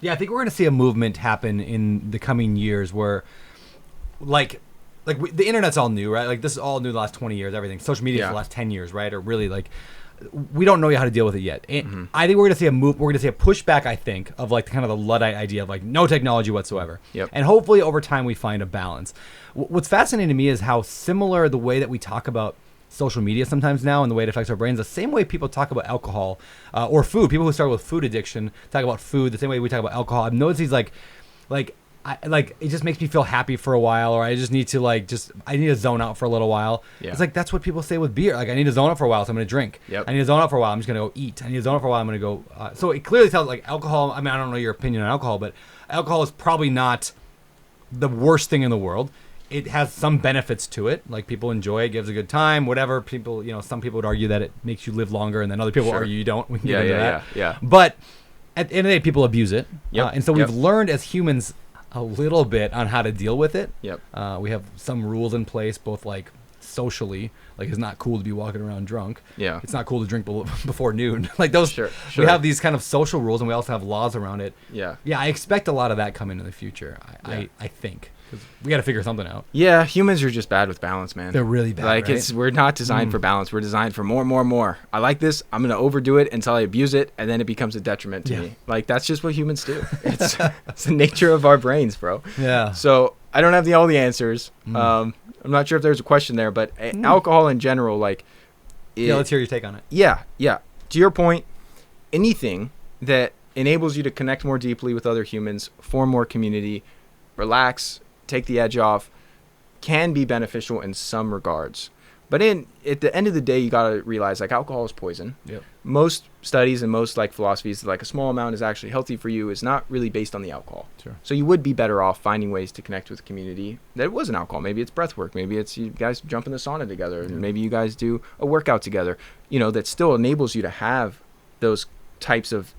Yeah, I think we're going to see a movement happen in the coming years where, the internet's all new, right? Like, this is all new the last 20 years, everything. Social media for the last 10 years, right? Or really, like, we don't know how to deal with it yet. And I think we're going to see we're going to see a pushback, I think, of, like, kind of the Luddite idea of, like, no technology whatsoever. Yep. And hopefully, over time, we find a balance. What's fascinating to me is how similar the way that we talk about social media sometimes now and the way it affects our brains, the same way people talk about alcohol or food. People who start with food addiction talk about food the same way we talk about alcohol. I've noticed these it just makes me feel happy for a while, or I just need to I need to zone out for a little while. Yeah. It's like that's what people say with beer. Like, I need to zone out for a while, so I'm going to drink. Yep. I need to zone out for a while, I'm just going to go eat. I need to zone out for a while, I'm going to go. So it clearly tells, like, alcohol. I mean, I don't know your opinion on alcohol, but alcohol is probably not the worst thing in the world. It has some benefits to it, like people enjoy it, gives a good time, whatever. People, some people would argue that it makes you live longer, and then other people argue you don't. We can get into that. Yeah. But at the end of the day, people abuse it, and so we've Yep. learned as humans a little bit on how to deal with it. Yep. We have some rules in place, both like socially, like it's not cool to be walking around drunk. Yeah. It's not cool to drink before noon. Like those, Sure. we have these kind of social rules, and we also have laws around it. Yeah. Yeah, I expect a lot of that coming in the future. I think. We got to figure something out. Yeah, humans are just bad with balance, man. They're really bad. Like, right? we're not designed for balance. We're designed for more. I like this. I'm gonna overdo it until I abuse it, and then it becomes a detriment to me. Like, that's just what humans do. It's the nature of our brains, bro. Yeah. So I don't have all the answers. I'm not sure if there's a question there, but alcohol in general, like, let's hear your take on it. Yeah. To your point, anything that enables you to connect more deeply with other humans, form more community, relax, take the edge off, can be beneficial in some regards. But at the end of the day, you got to realize, like, alcohol is poison. Yep. Most studies and most, like, philosophies, like, a small amount is actually healthy for you, is not really based on the alcohol. Sure. So you would be better off finding ways to connect with the community that it wasn't alcohol. Maybe it's breath work. Maybe it's you guys jump in the sauna together. And maybe you guys do a workout together, that still enables you to have those types of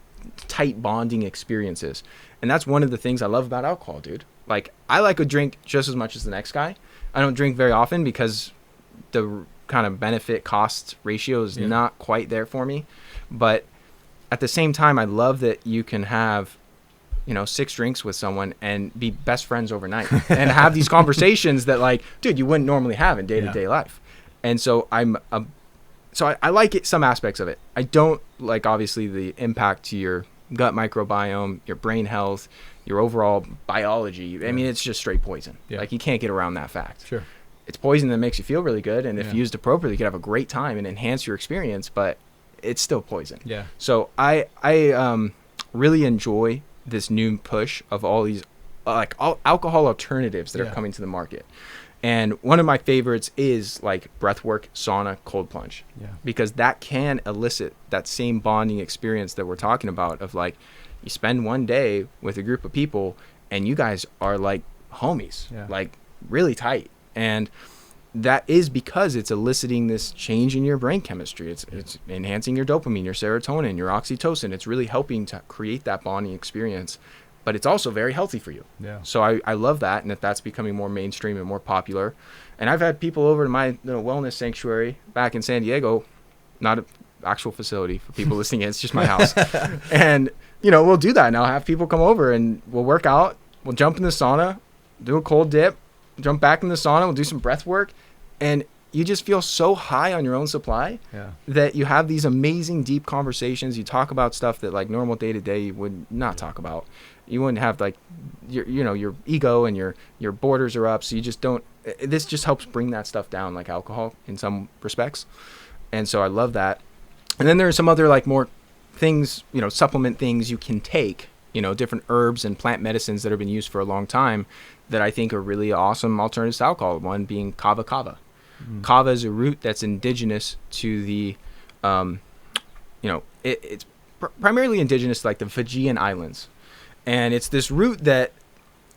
tight bonding experiences. And that's one of the things I love about alcohol, dude. Like, I like a drink just as much as the next guy. I don't drink very often because the kind of benefit cost ratio is not quite there for me. But at the same time, I love that you can have, 6 drinks with someone and be best friends overnight and have these conversations that, like, dude, you wouldn't normally have in day-to-day life. And so I like it, some aspects of it. I don't like, obviously, the impact to your gut microbiome, your brain health, your overall biology. I mean, it's just straight poison. Like, you can't get around that fact. Sure. It's poison that makes you feel really good, and if used appropriately, you can have a great time and enhance your experience, but it's still poison. Yeah. So I really enjoy this new push of all these all alcohol alternatives that are coming to the market. And one of my favorites is, like, breathwork, sauna, cold plunge. Yeah. Because that can elicit that same bonding experience that we're talking about of, like, you spend one day with a group of people and you guys are like homies, like really tight. And that is because it's eliciting this change in your brain chemistry. It's enhancing your dopamine, your serotonin, your oxytocin. It's really helping to create that bonding experience. But it's also very healthy for you. Yeah. So I love that, and that's becoming more mainstream and more popular. And I've had people over to my wellness sanctuary back in San Diego, not an actual facility for people listening in, it's just my house. And, we'll do that. And I'll have people come over and we'll work out. We'll jump in the sauna, do a cold dip, jump back in the sauna, we'll do some breath work. And you just feel so high on your own supply that you have these amazing deep conversations. You talk about stuff that, like, normal day-to-day you would not talk about. You wouldn't have, like, your ego and your borders are up. So you just don't, this just helps bring that stuff down, like alcohol in some respects. And so I love that. And then there are some other, like, more things, supplement things you can take, different herbs and plant medicines that have been used for a long time that I think are really awesome alternatives to alcohol. One being kava kava. Kava is a root that's indigenous to the, it's primarily indigenous to, like, the Fijian Islands. And it's this root that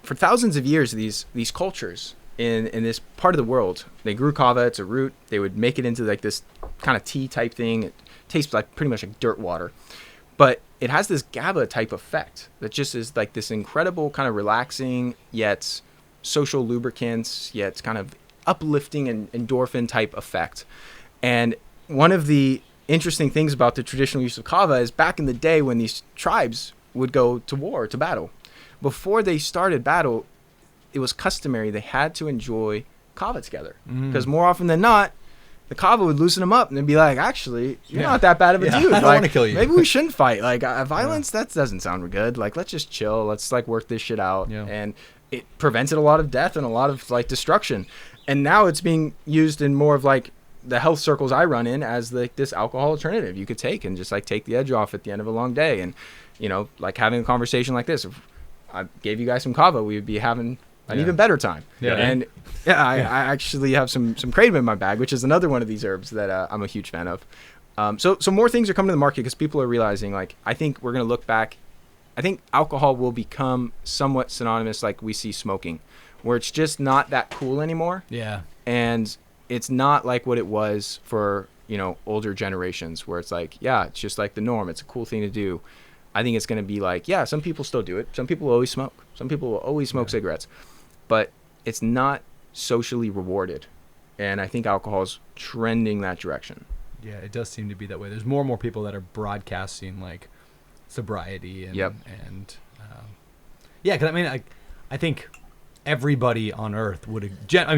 for thousands of years, these cultures in this part of the world, they grew kava. It's a root. They would make it into, like, this kind of tea type thing. It tastes like pretty much like dirt water. But it has this GABA type effect that just is like this incredible kind of relaxing, yet social lubricants, yet kind of uplifting and endorphin type effect. And one of the interesting things about the traditional use of kava is back in the day when these tribes would go to war, to battle. Before they started battle, it was customary they had to enjoy kava together, because more often than not, the kava would loosen them up and they'd be like, actually, you're not that bad of a dude. I don't want to kill you. Maybe we shouldn't fight. Like, violence, that doesn't sound good. Like, let's just chill. Let's like work this shit out. Yeah. And it prevented a lot of death and a lot of like destruction. And now it's being used in more of like the health circles I run in as like this alcohol alternative you could take and just like take the edge off at the end of a long day. And, you know, like having a conversation like this, if I gave you guys some kava, we would be having an even better time. And I actually have some kratom in my bag, which is another one of these herbs that I'm a huge fan of. So more things are coming to the market because people are realizing, like, I think we're going to look back. I think alcohol will become somewhat synonymous, like we see smoking, where it's just not that cool anymore. Yeah. And it's not like what it was for, you know, older generations, where it's like, yeah, it's just like the norm. It's a cool thing to do. I think it's going to be like, yeah, some people still do it. Some people will always smoke. Some people will always smoke cigarettes. But it's not socially rewarded. And I think alcohol is trending that direction. Yeah, it does seem to be that way. There's more and more people that are broadcasting like sobriety and yeah, because I mean, I think everybody on earth would,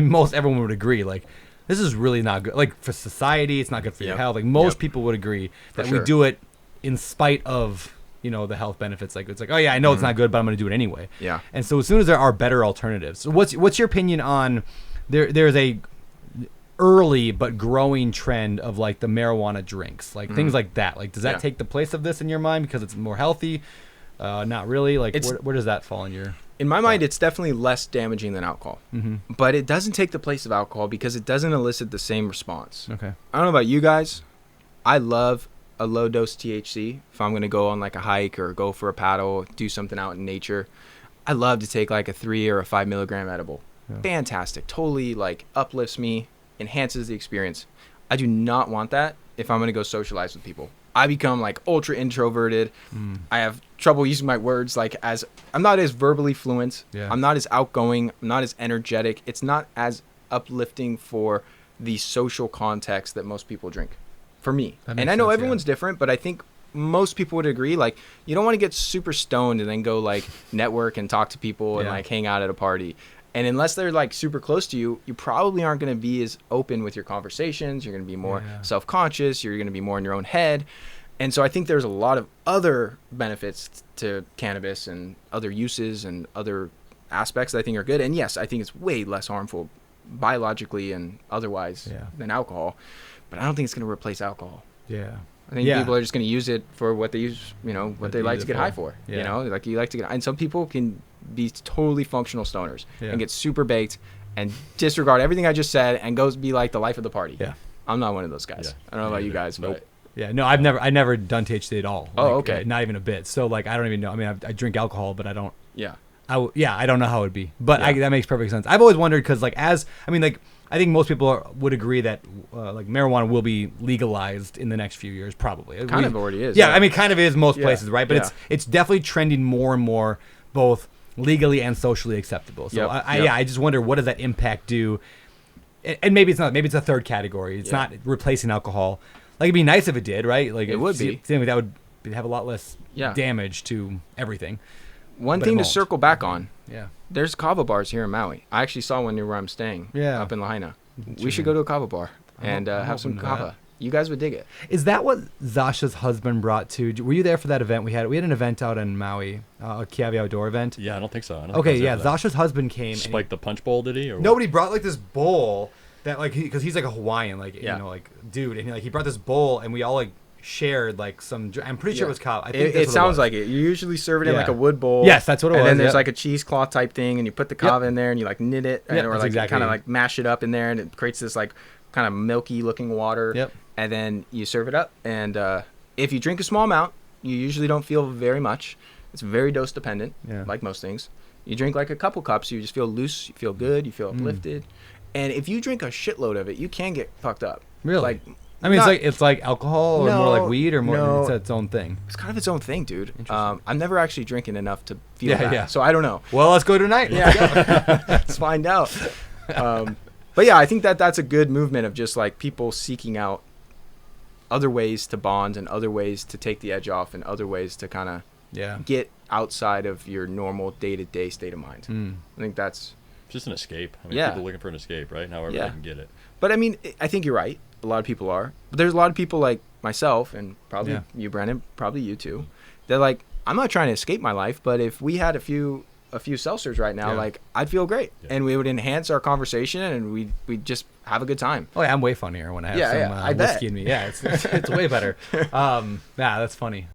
most everyone would agree, like, this is really not good. Like, for society, it's not good for your health. Like, most people would agree that we do it in spite of, you know, the health benefits. Like, it's like, oh yeah, I know it's not good, but I'm going to do it anyway. Yeah. And so as soon as there are better alternatives, so what's your opinion on there's a early but growing trend of like the marijuana drinks, like things like that. Like, does that take the place of this in your mind because it's more healthy? Not really. Like, where does that fall in your? In my mind, it's definitely less damaging than alcohol, but it doesn't take the place of alcohol because it doesn't elicit the same response. Okay. I don't know about you guys. I love a low dose THC if I'm going to go on like a hike or go for a paddle, do something out in nature. I love to take like a 3 or a 5 milligram edible. Yeah. Fantastic. Totally like uplifts me, enhances the experience. I do not want that if I'm going to go socialize with people. I become like ultra introverted. I have trouble using my words, like, as I'm not as verbally fluent. Yeah. I'm not as outgoing. I'm not as energetic. It's not as uplifting for the social context that most people drink. For me. And I know everyone's different, but I think most people would agree, like, you don't want to get super stoned and then go like network and talk to people and like hang out at a party. And unless they're like super close to you, you probably aren't going to be as open with your conversations. You're going to be more self-conscious. You're going to be more in your own head. And so I think there's a lot of other benefits to cannabis and other uses and other aspects that I think are good. And yes, I think it's way less harmful biologically and otherwise than alcohol. But I don't think it's going to replace alcohol. Yeah. I think people are just going to use it for what they use, you know, what they like to get high for. You know, like you like to get, and some people can be totally functional stoners and get super baked and disregard everything I just said and go be like the life of the party. Yeah. I'm not one of those guys. I don't know about you guys, but yeah, no, I've never done THC at all. Like, okay. Not even a bit. So like, I don't even know. I mean, I drink alcohol, but I don't. Yeah. I don't know how it would be, but that makes perfect sense. I've always wondered because like I think most people would agree that like marijuana will be legalized in the next few years, probably. Kind of already is. Yeah, I mean, kind of is most places, right? But it's definitely trending more and more, both legally and socially acceptable. So I just wonder, what does that impact do? And maybe it's not. Maybe it's a third category. It's not replacing alcohol. Like, it'd be nice if it did, right? Like, it would be. That would have a lot less damage to everything. One thing to circle back on. Yeah. There's kava bars here in Maui. I actually saw one near where I'm staying. Yeah. Up in Lahaina. We should go to a kava bar and have some kava. You guys would dig it. Is that what Zasha's husband brought to? Were you there for that event we had? We had an event out in Maui, a Kiawe Outdoor event. Yeah, I don't think so. Zasha's husband came. Spiked the punch bowl, did he? Or nobody brought like this bowl that like, because he's like a Hawaiian, like, you know, like dude, and he brought this bowl and we all like shared like some. I'm pretty sure it was kava. I think it sounds like it. You usually serve it in like a wood bowl. Yes, that's what it was. And then there's like a cheesecloth type thing, and you put the kava in there, and you like knit it, or like kind of like mash it up in there, and it creates this like kind of milky looking water. Yep. And then you serve it up, and if you drink a small amount, you usually don't feel very much. It's very dose dependent, like most things. You drink like a couple cups, you just feel loose, you feel good, you feel uplifted. And if you drink a shitload of it, you can get fucked up. Really? Like, I mean, it's like alcohol, or more like weed, or more. It's its own thing. It's kind of its own thing, dude. I'm never actually drinking enough to feel that, so I don't know. Well, let's go tonight. Let's find out. But yeah, I think that's a good movement of just like people seeking out other ways to bond and other ways to take the edge off and other ways to kind of get outside of your normal day-to-day state of mind. I think that's just an escape. I mean, Yeah. people looking for an escape, right? However Yeah. they can get it. But I mean, I think you're right. A lot of people are. But there's a lot of people like myself, and probably Yeah. you, Brandon, probably you too. They're like, I'm not trying to escape my life, but if we had a few seltzers right now, Yeah. like I'd feel great, Yeah. and we would enhance our conversation, and we'd just have a good time. Oh yeah, I'm way funnier when I have Yeah, some yeah, I bet. whiskey in me. Yeah, it's way better. Yeah, that's funny.